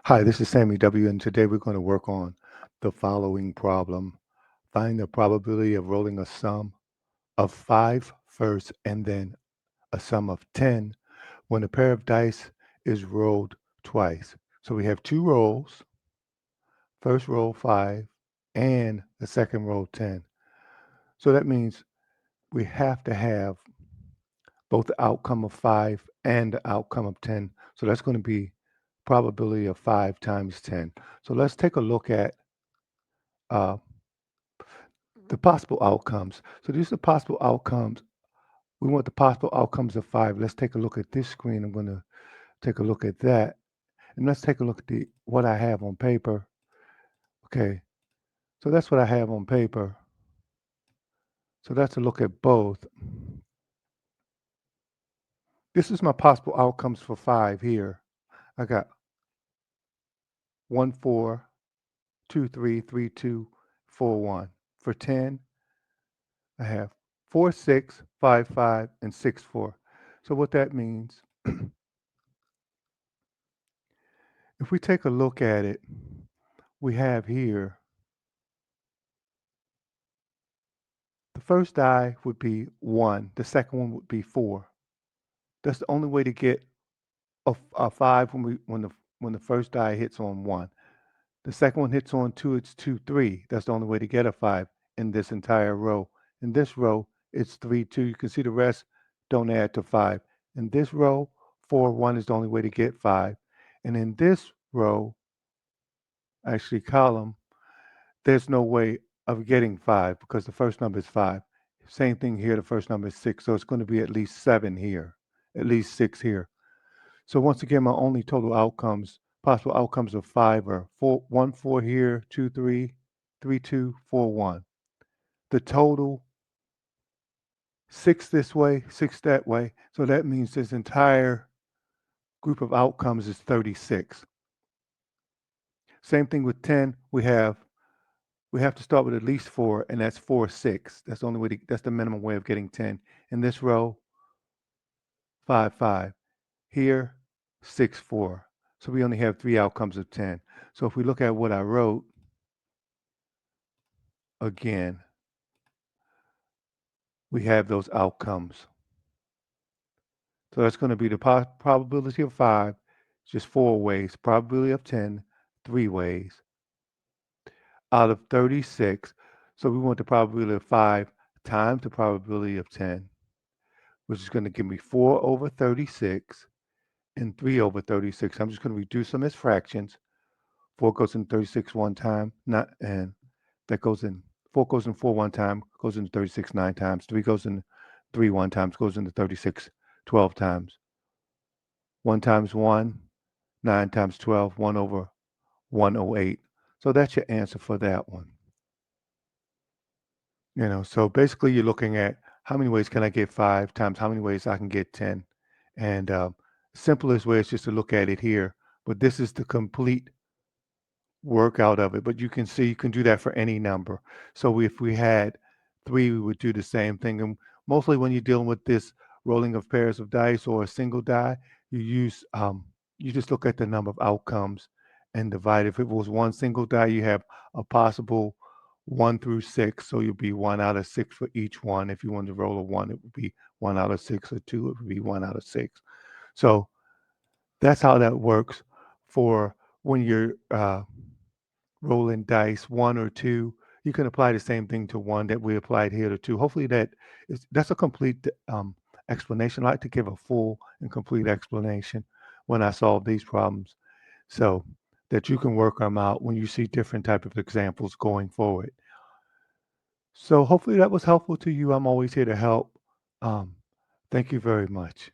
Hi, this is Sammie W, and today we're going to work on the following problem. Find the probability of rolling a sum of 5 first and then a sum of 10 when a pair of dice is rolled twice. So we have two rolls, first roll 5 and the second roll 10. So that means we have to have both the outcome of 5 and the outcome of 10. So that's going to be probability of 5 times 10. So let's take a look at uh, the possible outcomes. So these are possible outcomes. We want the possible outcomes of 5. Let's take a look at this screen. I'm going to take a look at that. And let's take a look at what I have on paper. Okay, so that's what I have on paper. So that's a look at both. This is my possible outcomes for 5 here. I got 1, 4, 2, 3, 3, 2, 4, 1. For 10, I have 4, 6, 5, 5, and 6, 4. So what that means, if we take a look at it, we have here the first die would be 1, the second one would be 4. That's the only way to get a 5 when the first die hits on 1. The second one hits on 2, it's 2, 3. That's the only way to get a 5 in this entire row. In this row, it's 3, 2. You can see the rest don't add to 5. In this row, 4, 1 is the only way to get 5. And in this row, actually column, there's no way of getting 5 because the first number is 5. Same thing here, the first number is 6. So it's going to be at least 7 here, at least 6 here. So once again, my only total outcomes, possible outcomes of 5 are 4, 1, 4 here, 2, 3, 3, 2, 4, 1. The total, 6 this way, 6 that way. So that means this entire group of outcomes is 36. Same thing with 10. We have to start with at least 4, and that's 4, 6. That's the only way that's the minimum way of getting 10. In this row, 5, 5. Here, 6, 4. So we only have 3 outcomes of 10. So if we look at what I wrote, again, we have those outcomes. So that's going to be the probability of 5, just 4 ways. Probability of 10, 3 ways. Out of 36, so we want the probability of 5 times the probability of 10, which is going to give me 4 over 36 and 3 over 36. I'm just going to reduce them as fractions. 4 goes in 36 one time, and that goes in 4 goes in 4 one time, goes into 36 9 times. 3 goes in 3 one times, goes into 36 12 times. 1 times 1, 9 times 12, 1 over 108. So that's your answer for that one. So basically you're looking at how many ways can I get 5 times how many ways I can get 10. And simplest way is just to look at it here. But this is the complete work out of it, but you can see you can do that for any number. So if we had 3, we would do the same thing. And mostly when you're dealing with this rolling of pairs of dice or a single die, you just look at the number of outcomes and divide. If it was one single die, you have a possible 1 through 6, so you'll be 1 out of 6 for each one. If you wanted to roll a 1, it would be 1 out of 6, or 2, it would be 1 out of 6. So that's how that works for when you're rolling dice, 1 or 2. You can apply the same thing to 1 that we applied here to 2. Hopefully that's a complete explanation. I like to give a full and complete explanation when I solve these problems so that you can work them out when you see different type of examples going forward. So hopefully that was helpful to you. I'm always here to help. Um, Thank you very much.